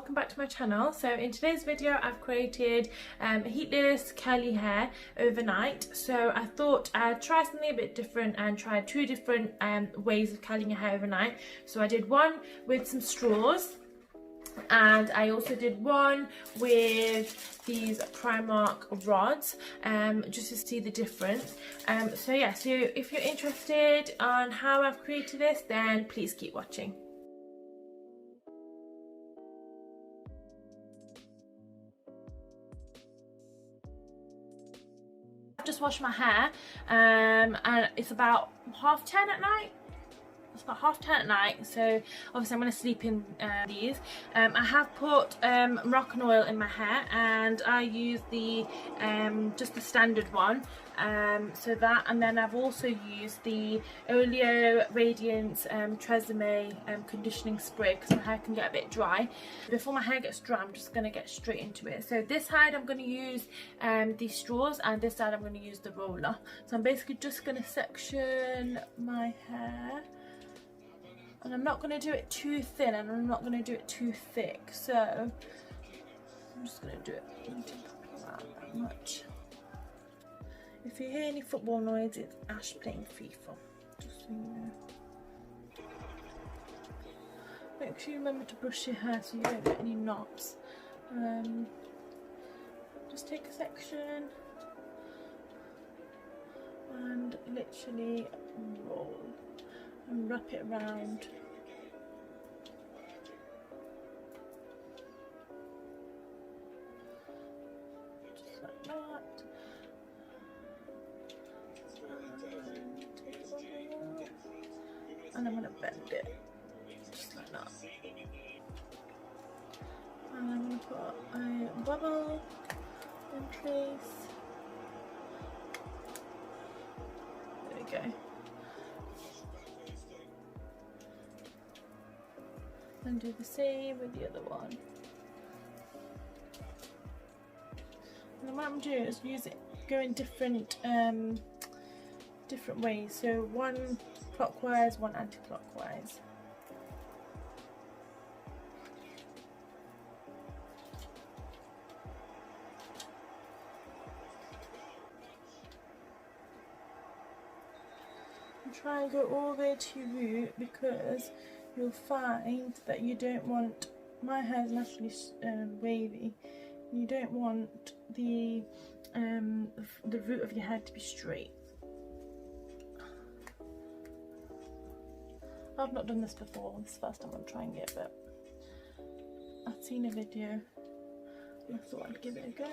welcome back to my channel. So in today's video I've created heatless curly hair overnight. So I thought I'd try something a bit different and try two different ways of curling your hair overnight. So I did one with some straws, and I also did one with these Primark rods, just to see the difference. So yeah, so if you're interested on how I've created this, then please keep watching. I've just washed my hair, and it's about 10:30 at night. It's about 10:30 at night, so obviously I'm going to sleep in these. I have put Moroccan oil in my hair, and I use the just the standard one, so that, and then I've also used the Oleo Radiance Tresemme conditioning spray because my hair can get a bit dry. Before my hair gets dry, I'm just going to get straight into it. So this side I'm going to use these straws, and this side I'm going to use the roller. So I'm basically just going to section my hair. And I'm not going to do it too thin, and I'm not going to do it too thick, so I'm just going to do it not that much. If you hear any football noise, it's Ash playing FIFA, just so you know. Make sure you remember to brush your hair so you don't get any knots. Just take a section and literally roll and wrap it around. Just like that. And I'm going to bend it, just like that. And I'm going to put a bubble in place. There we go. And do the same with the other one. And then what I'm doing is go in different different ways. So one clockwise, one anti-clockwise. And try and go all the way to root, because you'll find that you don't want, my hair is naturally wavy, you don't want the root of your hair to be straight. I've not done this before, this is the first time I'm trying it, but I've seen a video and I thought I'd give it a go.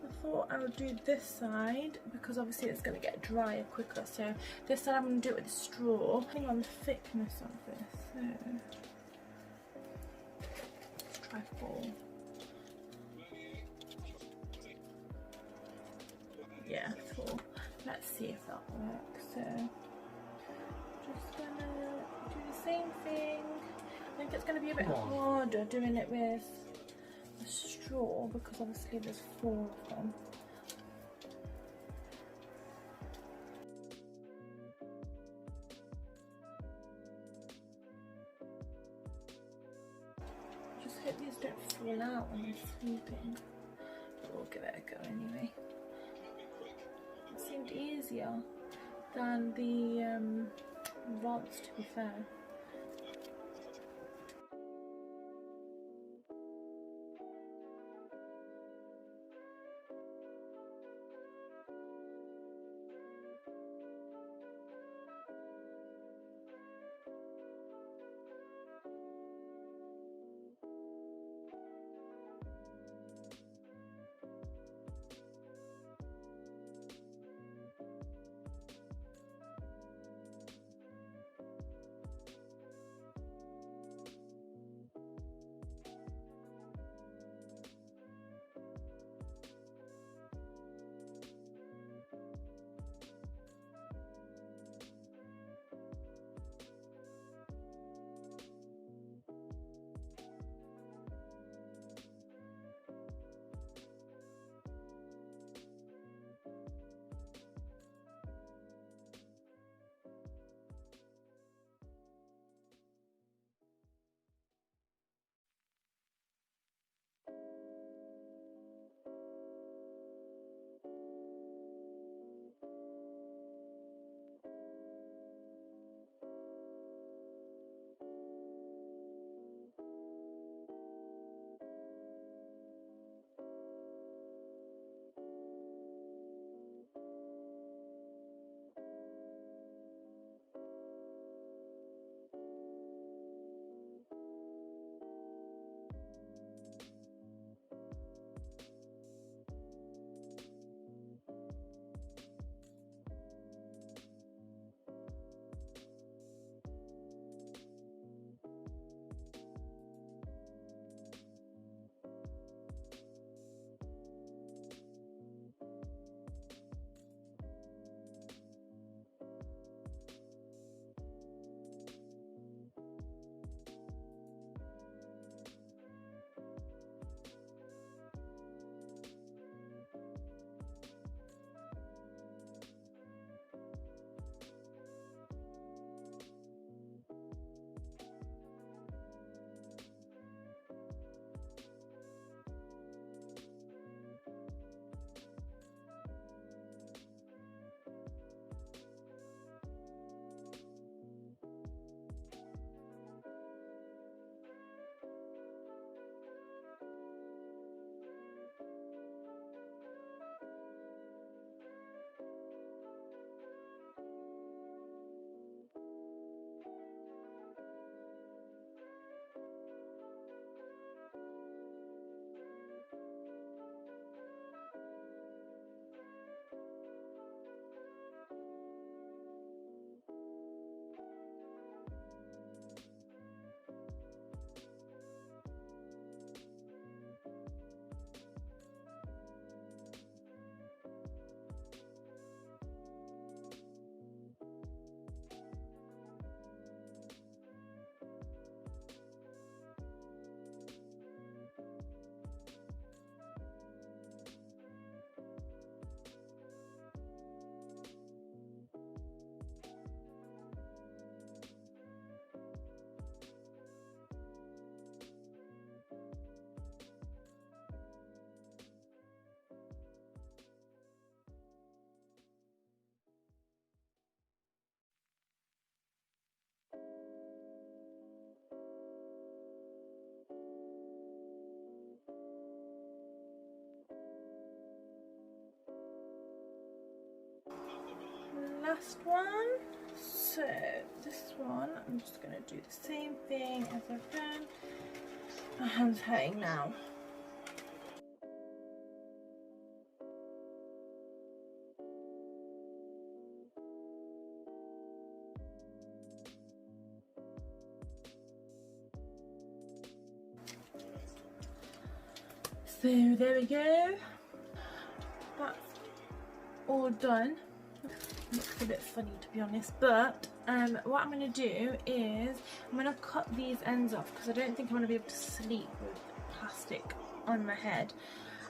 I thought I would do this side because obviously it's going to get drier quicker. So this side I'm going to do it with a straw, depending on the thickness of this. So let's try 4. Yeah, 4. Let's see if that works. So just going to do the same thing. I think it's going to be a bit harder doing it with a straw because obviously there's 4 of them. Just hope these don't fall out when you're sleeping, but we'll give it a go anyway. It seemed easier than the rods, to be fair. last one. So this one, I'm just going to do the same thing as I've done. My hand's hurting now. So there we go. That's all done. Looks a bit funny to be honest, but what I'm going to do is I'm going to cut these ends off because I don't think I'm going to be able to sleep with plastic on my head,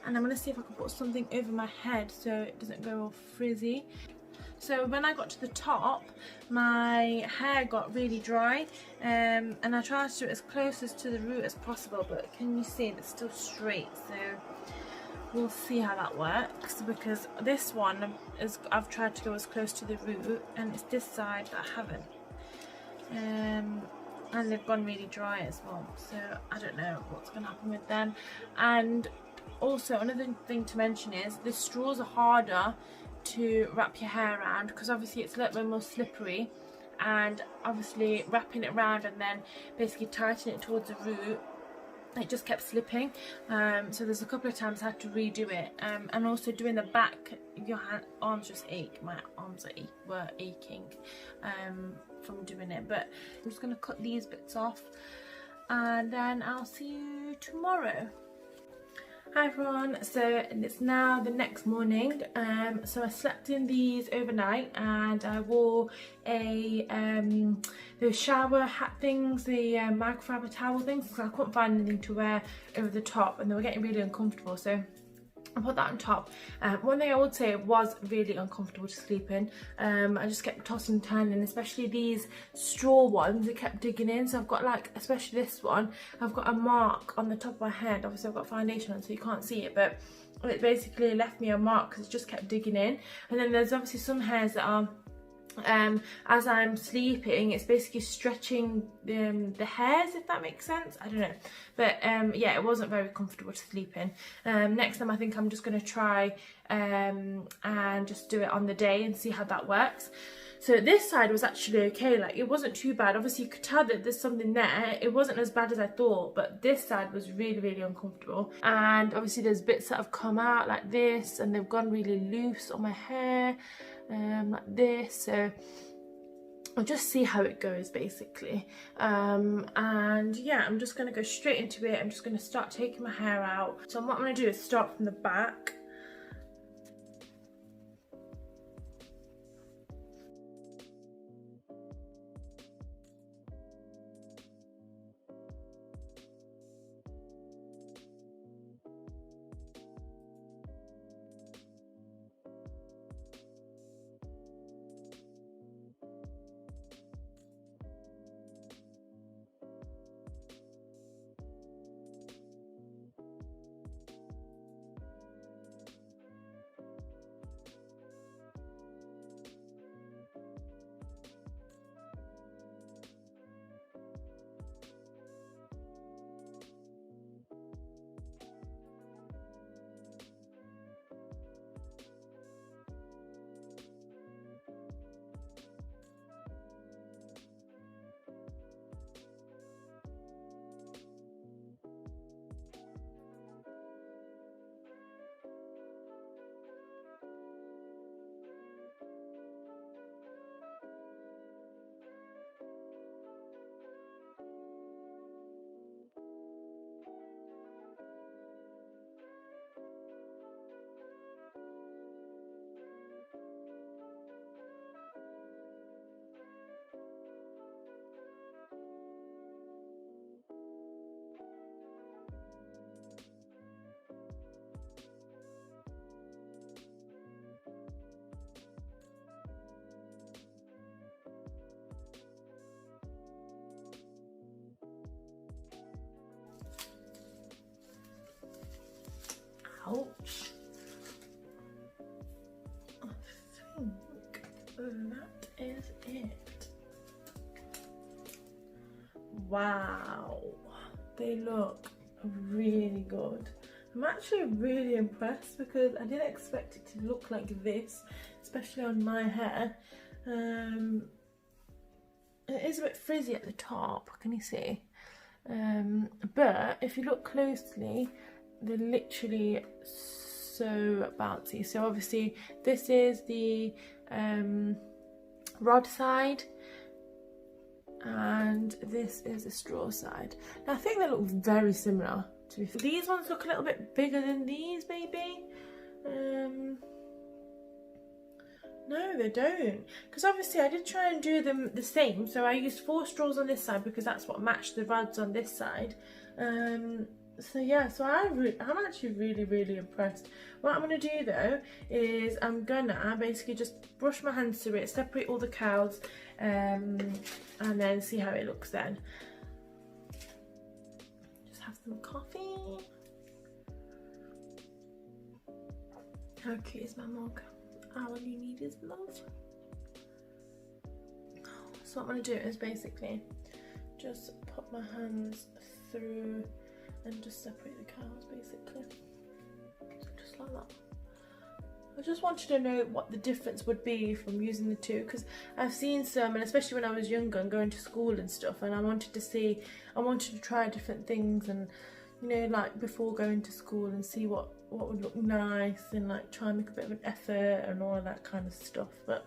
and I'm going to see if I can put something over my head so it doesn't go all frizzy. So when I got to the top, my hair got really dry, and I tried to do it as close as to the root as possible, but can you see it's still straight? So we'll see how that works, because this one is, I've tried to go as close to the root, and it's this side that I haven't. And they've gone really dry as well, so I don't know what's going to happen with them. And also another thing to mention is the straws are harder to wrap your hair around, because obviously it's a little bit more slippery, and obviously wrapping it around and then basically tightening it towards the root, it just kept slipping. So there's a couple of times I had to redo it, and also doing the back, your arms just ache. My arms were aching from doing it, but I'm just going to cut these bits off and then I'll see you tomorrow. Hi everyone, so it's now the next morning. So I slept in these overnight, and I wore those shower hat things, the microfiber towel things, because I couldn't find anything to wear over the top and they were getting really uncomfortable, so I put that on top. One thing I would say, it was really uncomfortable to sleep in. I just kept tossing and turning, especially these straw ones, it kept digging in. So I've got, like, especially this one, I've got a mark on the top of my head. Obviously I've got foundation on so you can't see it, but it basically left me a mark because it just kept digging in. And then there's obviously some hairs that are, as I'm sleeping, it's basically stretching the hairs, if that makes sense. I don't know, but yeah, it wasn't very comfortable to sleep in. Next time I think I'm just going to try and just do it on the day and see how that works. So this side was actually okay, like it wasn't too bad. Obviously you could tell that there's something there. It wasn't as bad as I thought, but this side was really, really uncomfortable. And obviously there's bits that have come out like this, and they've gone really loose on my hair, like this. So I'll just see how it goes basically. And yeah, I'm just gonna go straight into it. I'm just gonna start taking my hair out. So what I'm gonna do is start from the back. Ouch. I think that is it. Wow, they look really good. I'm actually really impressed because I didn't expect it to look like this, especially on my hair. It is a bit frizzy at the top, can you see? But if you look closely, they're literally so bouncy. So obviously this is the rod side and this is the straw side. Now I think they look very similar, to be fair. These ones look a little bit bigger than these maybe. No, they don't, because obviously I did try and do them the same. So I used 4 straws on this side because that's what matched the rods on this side. So yeah, so I'm actually really impressed. What I'm going to do though is I'm gonna basically just brush my hands through it, separate all the cowls, and then see how it looks then. Just have some coffee. How cute is my mug? All you need is love. So what I'm going to do is basically just put my hands through and just separate the cowls basically. So just like that. I just wanted to know what the difference would be from using the two, because I've seen some, and especially when I was younger and going to school and stuff, and I wanted to try different things, and you know, like before going to school, and see what would look nice, and like try and make a bit of an effort and all of that kind of stuff. But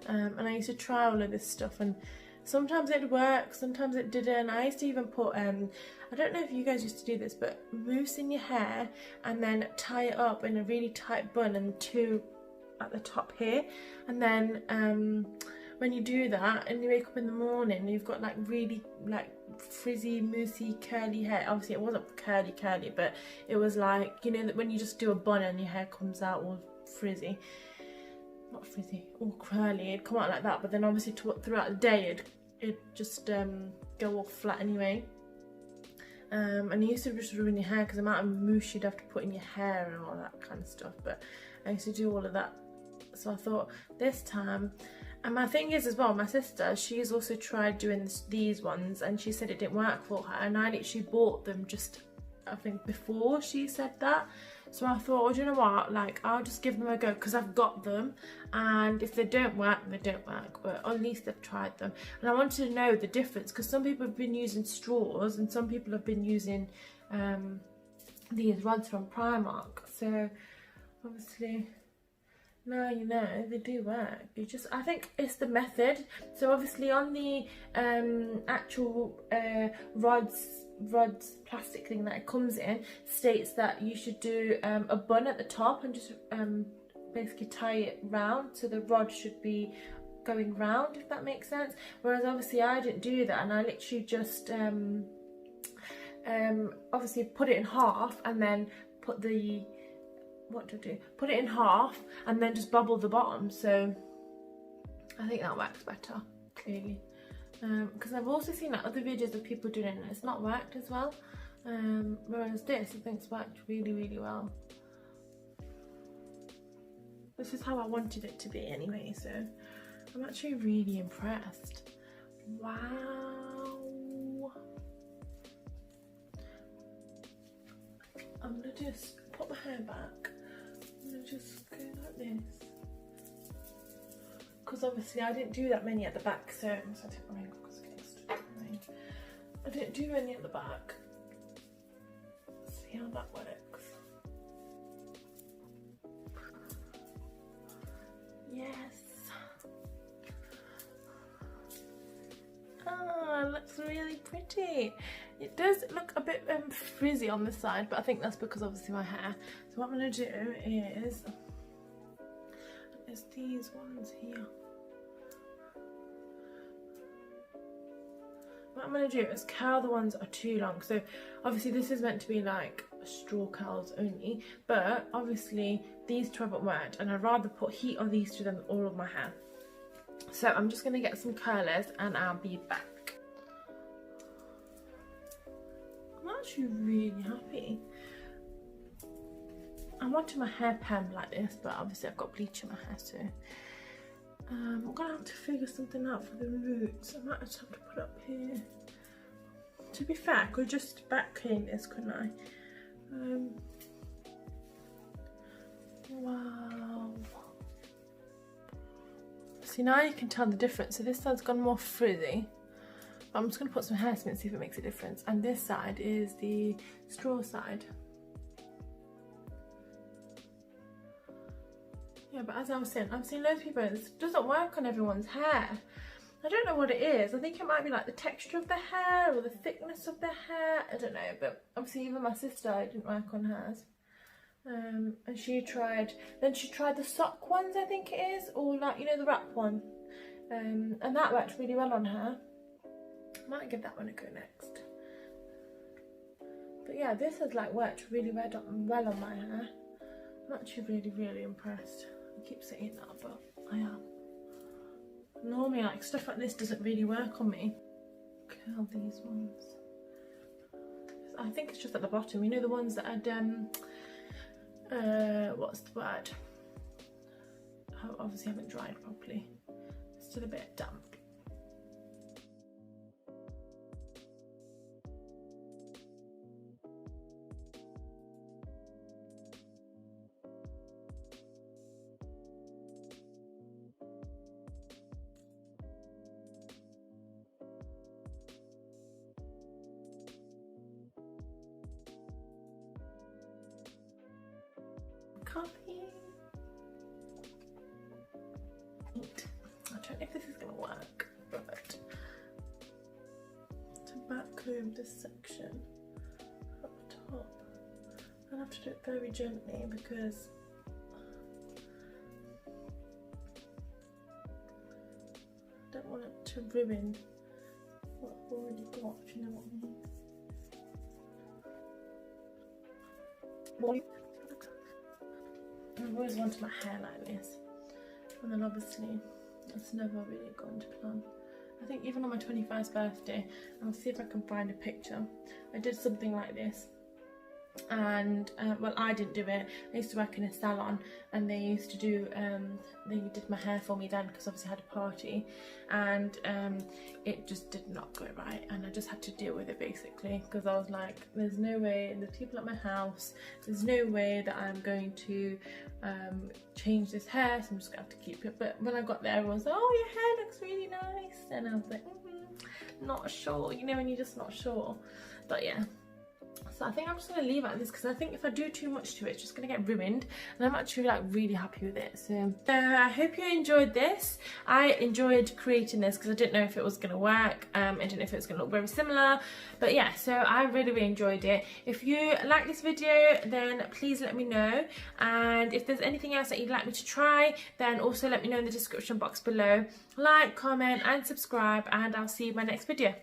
and I used to try all of this stuff, and sometimes it'd work, sometimes it didn't. I used to even put I don't know if you guys used to do this, but mousse in your hair and then tie it up in a really tight bun and 2 at the top here, and then when you do that and you wake up in the morning, you've got like really like frizzy, moussey, curly hair. Obviously it wasn't curly, but it was like, you know, that when you just do a bun and your hair comes out all frizzy, not frizzy, all curly, it'd come out like that. But then obviously throughout the day it'd just go all flat anyway. And you used to just ruin your hair because the amount of mousse you'd have to put in your hair and all that kind of stuff. But I used to do all of that, so I thought this time. And my thing is as well, my sister, she's also tried doing these ones and she said it didn't work for her, and I literally bought them just, I think, before she said that. So I thought, well, do you know what, like, I'll just give them a go because I've got them, and if they don't work, they don't work, but at least they've tried them. And I wanted to know the difference, because some people have been using straws and some people have been using these rods from Primark. So obviously now you know they do work. I think it's the method. So obviously on the actual rods plastic thing that it comes in states that you should do a bun at the top and just basically tie it round, so the rod should be going round, if that makes sense. Whereas obviously I didn't do that, and I literally just obviously put it in half and then put the put it in half and then just bubble the bottom. So I think that works better, clearly, because I've also seen like other videos of people doing it and it's not worked as well, whereas this I think it's worked really well. This is how I wanted it to be anyway, so I'm actually really impressed. Wow. I'm gonna just put my hair back. I'm gonna just go like this, because obviously I didn't do that many at the back, so I take my ring off because it's getting stuck in my ring. I didn't do any at the back. Let's see how that works. Yes. Ah, it looks really pretty. It does look a bit frizzy on this side, but I think that's because obviously my hair. So what I'm going to do is these ones here. What I'm going to do is curl the ones that are too long. So obviously this is meant to be like straw curls only, but obviously these two haven't worked, and I'd rather put heat on these two than all of my hair. So I'm just going to get some curlers and I'll be back. I'm actually really happy. I wanted my hair permed like this, but obviously I've got bleach in my hair, so I'm gonna have to figure something out for the roots. I might just have to put it up here. To be fair, I could just back clean this, couldn't I? Wow. See, now you can tell the difference. So this side's gone more frizzy. But I'm just going to put some hairspray and see if it makes a difference. And this side is the straw side. Yeah, but as I was saying, I've seen loads of people, this doesn't work on everyone's hair. I don't know what it is. I think it might be like the texture of the hair or the thickness of the hair. I don't know, but obviously even my sister, it didn't work on hers. And she tried the sock ones, I think it is, or like, you know, the wrap one. And that worked really well on her. I might give that one a go next. But yeah, this has like worked really well on my hair. I'm actually really impressed. I keep saying that, but I am. Normally like stuff like this doesn't really work on me. Curl these ones. I think it's just at the bottom, you know, the ones that had what's the word? I obviously haven't dried properly. It's still a bit damp. Copy. I don't know if this is going to work, but to back comb this section up top, I have to do it very gently because I don't want it to ruin what I've already got, if you know what I mean. I've always wanted my hair like this, and then obviously that's never really gone to plan. I think even on my 21st birthday, I'll see if I can find a picture, I did something like this. And well, I didn't do it. I used to work in a salon, and they used to do they did my hair for me then, because obviously I had a party, and it just did not go right, and I just had to deal with it basically, because I was like, there's no way, and there's people at my house, there's no way that I'm going to change this hair, so I'm just gonna have to keep it. But when I got there, everyone was like, oh, your hair looks really nice, and I was like, not sure, you know, when you're just not sure. But yeah, so I think I'm just going to leave it at this, because I think if I do too much to it, it's just going to get ruined, and I'm actually like really happy with it. So I hope you enjoyed this. I enjoyed creating this because I didn't know if it was going to work. I didn't know if it was going to look very similar, but yeah, so I really enjoyed it. If you like this video, then please let me know, and if there's anything else that you'd like me to try, then also let me know in the description box below. Like, comment and subscribe, and I'll see you in my next video.